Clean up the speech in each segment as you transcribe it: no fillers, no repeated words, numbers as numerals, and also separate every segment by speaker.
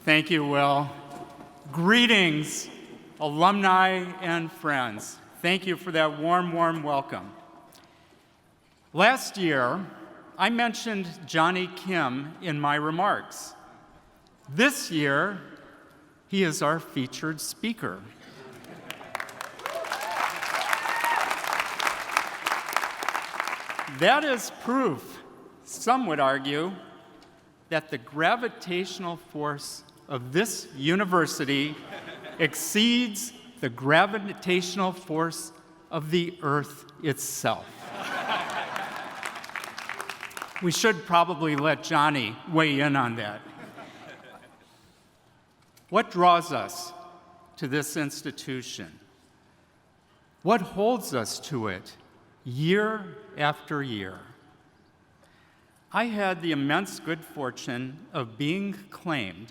Speaker 1: Thank you, Will. Greetings, alumni and friends. Thank you for that warm, warm welcome. Last year, I mentioned Johnny Kim in my remarks. This year, he is our featured speaker. That is proof, some would argue, that the gravitational force of this university exceeds the gravitational force of the Earth itself. We should probably let Johnny weigh in on that. What draws us to this institution? What holds us to it year after year? I had the immense good fortune of being claimed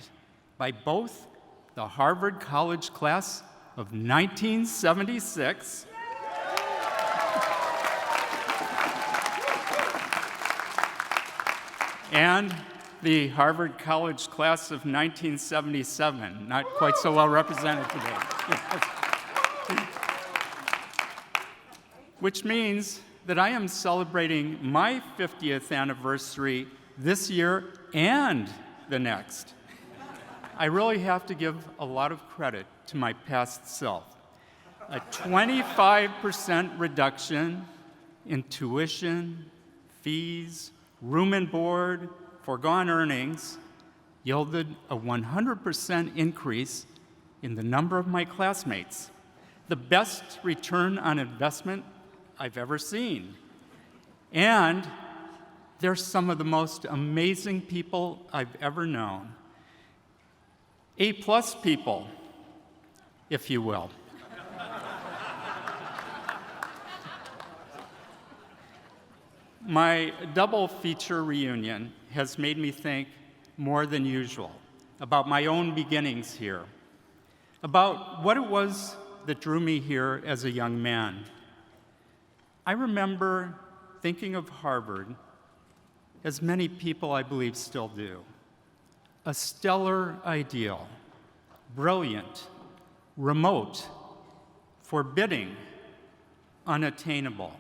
Speaker 1: by both the Harvard College class of 1976 and the Harvard College class of 1977, not quite so well represented today. Which means that I am celebrating my 50th anniversary this year and the next. I really have to give a lot of credit to my past self. A 25% reduction in tuition, fees, room and board, foregone earnings yielded a 100% increase in the number of my classmates, the best return on investment I've ever seen. And they're some of the most amazing people I've ever known. A-plus people, if you will. My double feature reunion has made me think more than usual about my own beginnings here, about what it was that drew me here as a young man. I remember thinking of Harvard, as many people I believe still do, a stellar ideal, brilliant, remote, forbidding, unattainable.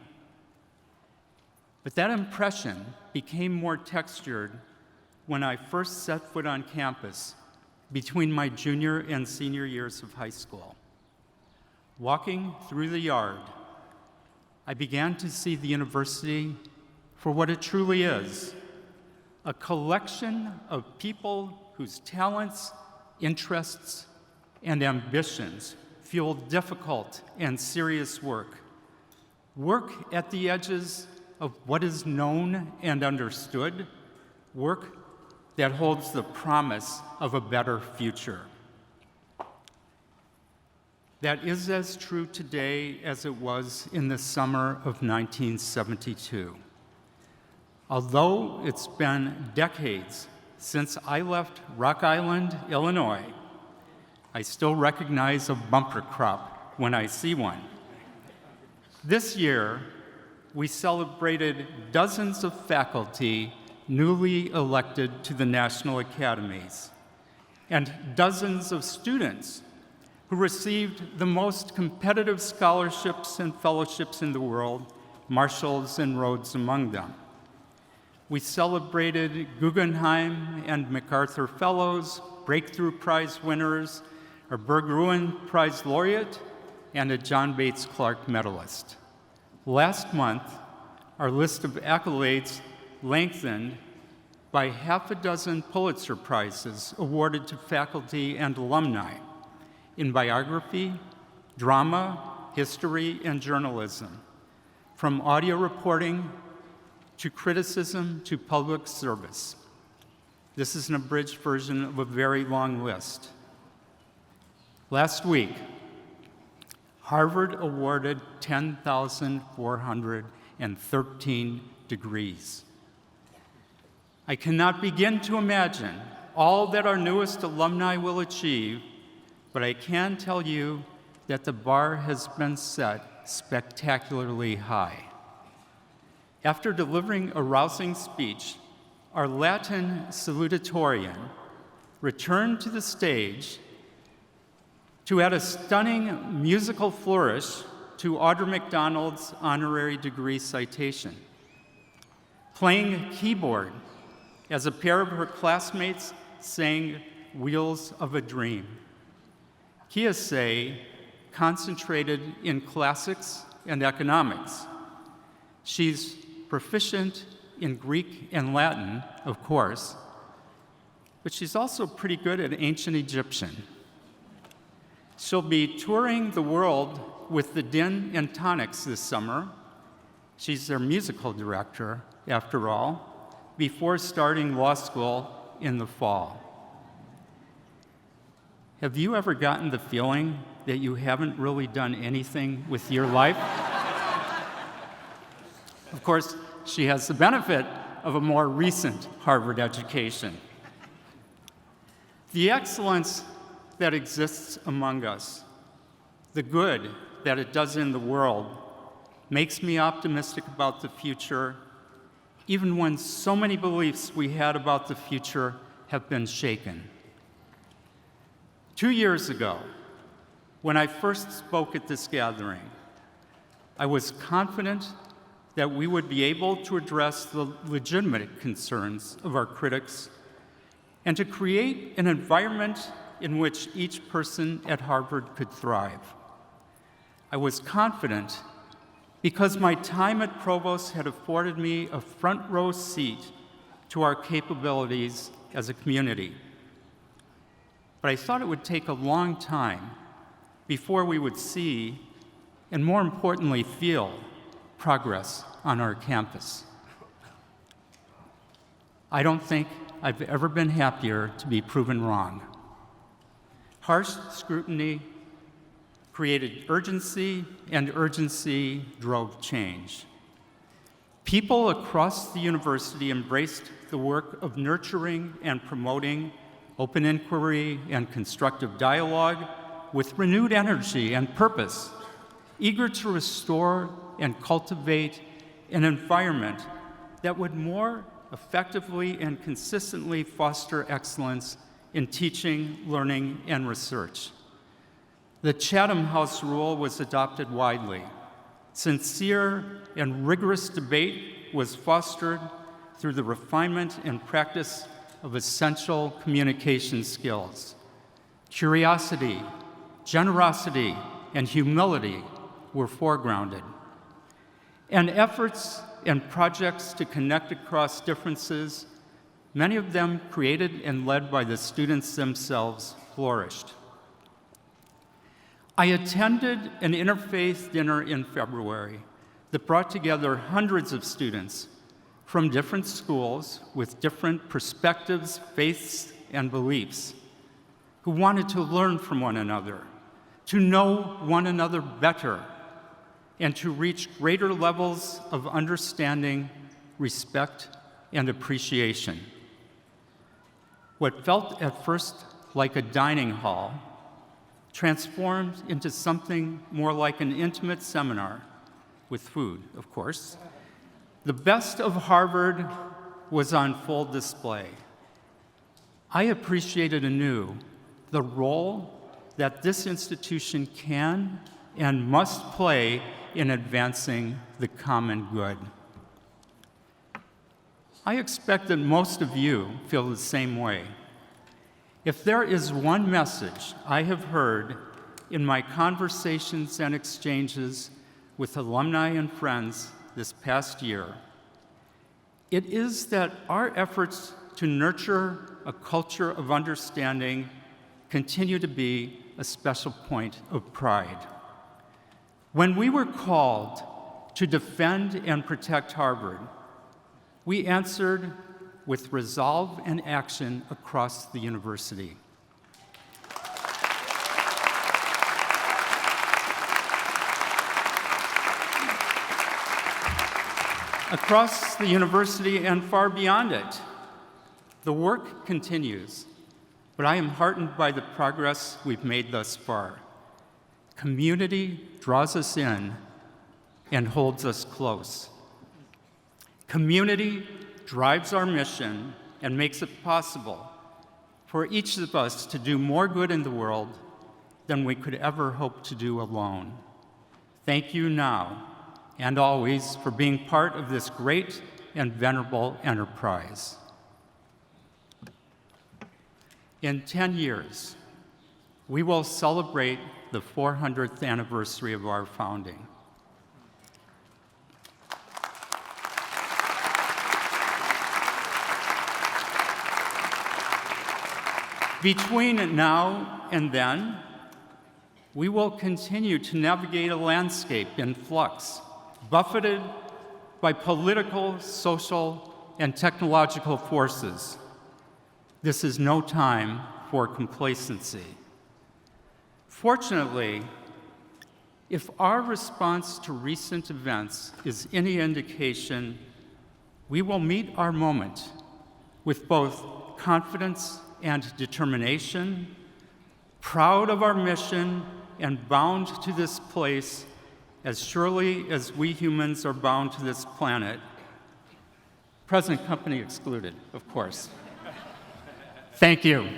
Speaker 1: But that impression became more textured when I first set foot on campus between my junior and senior years of high school. Walking through the yard, I began to see the university for what it truly is, a collection of people whose talents, interests, and ambitions fuel difficult and serious work at the edges of what is known and understood, work that holds the promise of a better future. That is as true today as it was in the summer of 1972. Although it's been decades since I left Rock Island, Illinois, I still recognize a bumper crop when I see one. This year, we celebrated dozens of faculty newly elected to the National Academies, and dozens of students who received the most competitive scholarships and fellowships in the world, Marshalls and Rhodes among them. We celebrated Guggenheim and MacArthur Fellows, Breakthrough Prize winners, a Berggruen Prize laureate, and a John Bates Clark medalist. Last month, our list of accolades lengthened by half a dozen Pulitzer Prizes awarded to faculty and alumni in biography, drama, history, and journalism, from audio reporting to criticism to public service. This is an abridged version of a very long list. Last week, Harvard awarded 10,413 degrees. I cannot begin to imagine all that our newest alumni will achieve, but I can tell you that the bar has been set spectacularly high. After delivering a rousing speech, our Latin salutatorian returned to the stage to add a stunning musical flourish to Audra McDonald's honorary degree citation, playing keyboard as a pair of her classmates sang Wheels of a Dream. Kiese concentrated in classics and economics. She's proficient in Greek and Latin, of course, but she's also pretty good at ancient Egyptian. She'll be touring the world with the Din and Tonics this summer. She's their musical director, after all, before starting law school in the fall. Have you ever gotten the feeling that you haven't really done anything with your life? Of course, she has the benefit of a more recent Harvard education. The excellence that exists among us, the good that it does in the world, makes me optimistic about the future, even when so many beliefs we had about the future have been shaken. 2 years ago, when I first spoke at this gathering, I was confident that we would be able to address the legitimate concerns of our critics and to create an environment in which each person at Harvard could thrive. I was confident because my time at Provost had afforded me a front row seat to our capabilities as a community. But I thought it would take a long time before we would see, and more importantly, feel progress on our campus. I don't think I've ever been happier to be proven wrong. Harsh scrutiny created urgency, and urgency drove change. People across the university embraced the work of nurturing and promoting open inquiry and constructive dialogue with renewed energy and purpose, eager to restore and cultivate an environment that would more effectively and consistently foster excellence in teaching, learning, and research. The Chatham House rule was adopted widely. Sincere and rigorous debate was fostered through the refinement and practice of essential communication skills. Curiosity, generosity, and humility were foregrounded. And efforts and projects to connect across differences, many of them created and led by the students themselves, flourished. I attended an interfaith dinner in February that brought together hundreds of students from different schools with different perspectives, faiths, and beliefs who wanted to learn from one another, to know one another better, and to reach greater levels of understanding, respect, and appreciation. What felt at first like a dining hall transformed into something more like an intimate seminar, with food, of course. The best of Harvard was on full display. I appreciated anew the role that this institution can and must play in advancing the common good. I expect that most of you feel the same way. If there is one message I have heard in my conversations and exchanges with alumni and friends this past year, it is that our efforts to nurture a culture of understanding continue to be a special point of pride. When we were called to defend and protect Harvard, we answered with resolve and action across the university. Across the university and far beyond it, the work continues, but I am heartened by the progress we've made thus far. Community draws us in and holds us close. Community drives our mission and makes it possible for each of us to do more good in the world than we could ever hope to do alone. Thank you now and always for being part of this great and venerable enterprise. In 10 years, we will celebrate the 400th anniversary of our founding. Between now and then, we will continue to navigate a landscape in flux, buffeted by political, social, and technological forces. This is no time for complacency. Fortunately, if our response to recent events is any indication, we will meet our moment with both confidence and determination, proud of our mission and bound to this place as surely as we humans are bound to this planet. Present company excluded, of course. Thank you.